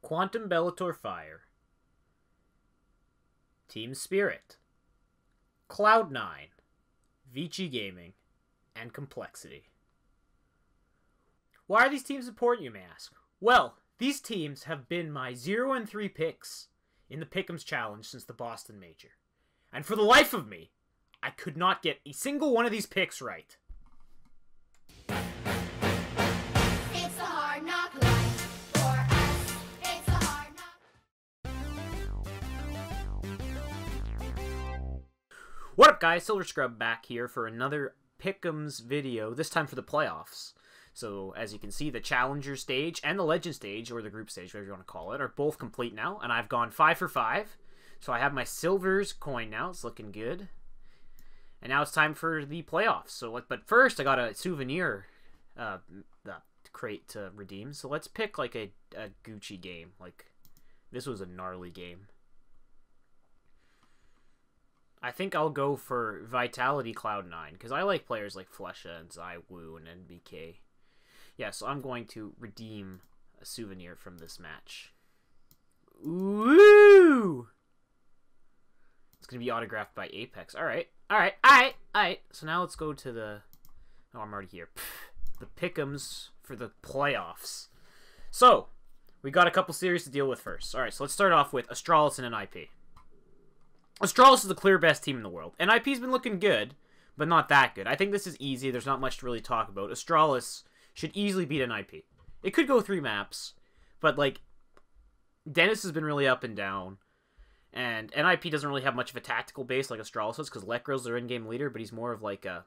Quantum Bellator Fire, Team Spirit, Cloud9, Vici Gaming, and Complexity. Why are these teams important, you may ask? Well, these teams have been my 0-3 picks in the Pick'ems Challenge since the Boston Major. And for the life of me, I could not get a single one of these picks right. It's a hard knock life for us. It's a hard knock. What up, guys? Silver Scrub back here for another Pick'ems video, this time for the playoffs. So, as you can see, the Challenger stage and the Legend stage, or the Group stage, whatever you want to call it, are both complete now, and I've gone 5 for 5. So I have my Silvers coin now. It's looking good. And now it's time for the playoffs. So, but first, I got a souvenir crate to redeem. So let's pick like a Gucci game. Like, this was a gnarly game. I think I'll go for Vitality Cloud9, because I like players like Flesha and Zywoo and NBK. Yeah, so I'm going to redeem a souvenir from this match. Ooh! It's going to be autographed by Apex. Alright. So now let's go to the... Oh, I'm already here. The Pick'ems for the playoffs. So, we got a couple series to deal with first. Alright, so let's start off with Astralis and NIP. Astralis is the clear best team in the world. NIP's been looking good, but not that good. I think this is easy. There's not much to really talk about. Astralis should easily beat NIP. It could go 3 maps, but, like, Dennis has been really up and down, and NIP doesn't really have much of a tactical base like Astralis does, because Lekro's their in-game leader, but he's more of, like, a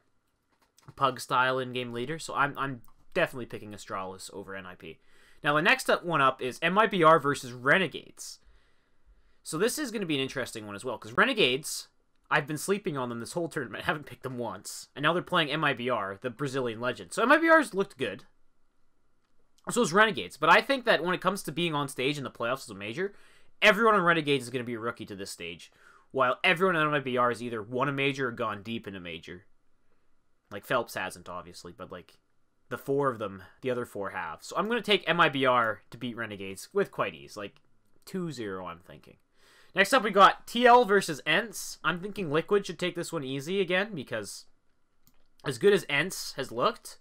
Pug-style in-game leader, so I'm definitely picking Astralis over NIP. Now, the next one up is MIBR versus Renegades. So this is going to be an interesting one as well, because Renegades, I've been sleeping on them this whole tournament. I haven't picked them once. And now they're playing MIBR, the Brazilian legend. So MIBR's looked good. So is Renegades. But I think that when it comes to being on stage in the playoffs as a major, everyone on Renegades is going to be a rookie to this stage. While everyone on MIBR has either won a major or gone deep in a major. Like, Phelps hasn't, obviously. But, like, the 4 of them, the other 4 have. So I'm going to take MIBR to beat Renegades with quite ease. Like, 2-0, I'm thinking. Next up, we got TL versus ENCE. I'm thinking Liquid should take this one easy again, because as good as ENCE has looked,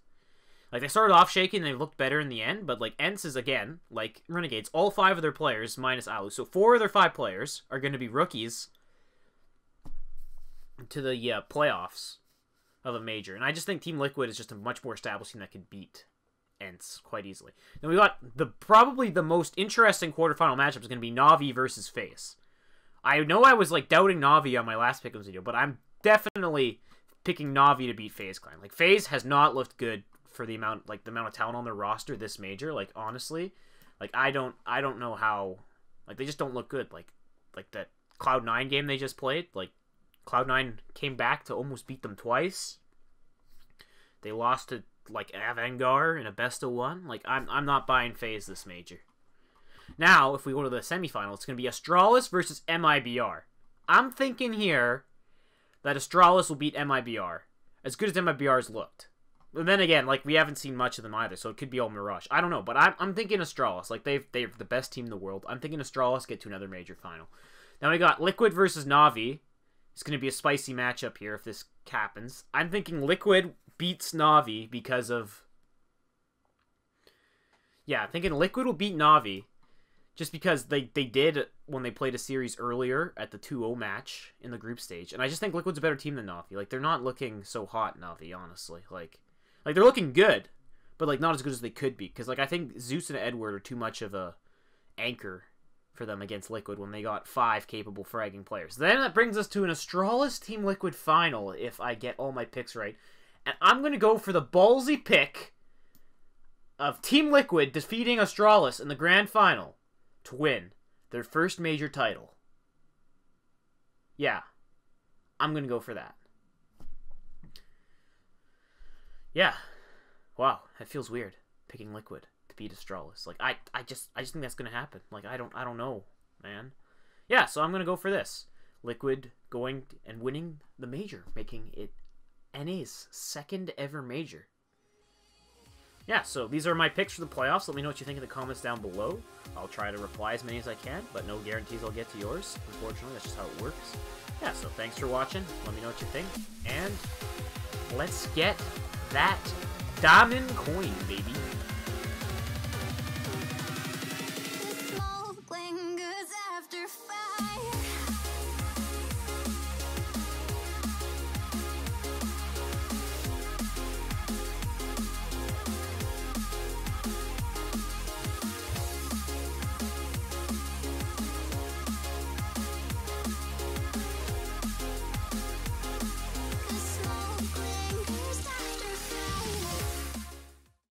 like, they started off shaky and they looked better in the end, but, like, ENCE is, again, like Renegades, all 5 of their players, minus Alu, so 4 of their 5 players are going to be rookies to the playoffs of a major, and I just think Team Liquid is just a much more established team that could beat ENCE quite easily. Then we got probably the most interesting quarterfinal matchup is going to be Navi versus FaZe. I know I was, like, doubting Navi on my last Pick'ems video, but I'm definitely picking Navi to beat FaZe Clan. Like, FaZe has not looked good for the amount of talent on their roster this major. Like, honestly, like, I don't know how, like, they just don't look good. Like that Cloud9 game they just played, like, Cloud9 came back to almost beat them twice. They lost to, like, Avangar in a best-of-1. Like, I'm not buying FaZe this major. Now, if we go to the semifinal, it's going to be Astralis versus MIBR. I'm thinking here that Astralis will beat MIBR. As good as MIBR's looked. And then again, like, we haven't seen much of them either, so it could be all Mirage. I don't know, but I'm thinking Astralis. Like, they're the best team in the world. I'm thinking Astralis get to another major final. Now we got Liquid versus Navi. It's going to be a spicy matchup here if this happens. I'm thinking Liquid beats Navi because of... Yeah, I'm thinking Liquid will beat Navi. Just because they did when they played a series earlier at the 2-0 match in the group stage. And I just think Liquid's a better team than Navi. Like, they're not looking so hot, Navi, honestly. Like they're looking good, but, like, not as good as they could be. Because, like, I think Zeus and Edward are too much of a anchor for them against Liquid when they got 5 capable fragging players. Then that brings us to an Astralis Team Liquid final, if I get all my picks right. And I'm going to go for the ballsy pick of Team Liquid defeating Astralis in the grand final to win their first major title. Yeah, I'm gonna go for that. Yeah, wow, that feels weird picking Liquid to beat Astralis. Like, I just think that's gonna happen. Like, I don't know, man. Yeah, so I'm gonna go for this. Liquid going and winning the major, making it NA's second ever major. yeah, so these are my picks for the playoffs. Let me know what you think in the comments down below. I'll try to reply as many as I can, but no guarantees I'll get to yours. Unfortunately, that's just how it works. Yeah, so thanks for watching. Let me know what you think. And let's get that diamond coin, baby.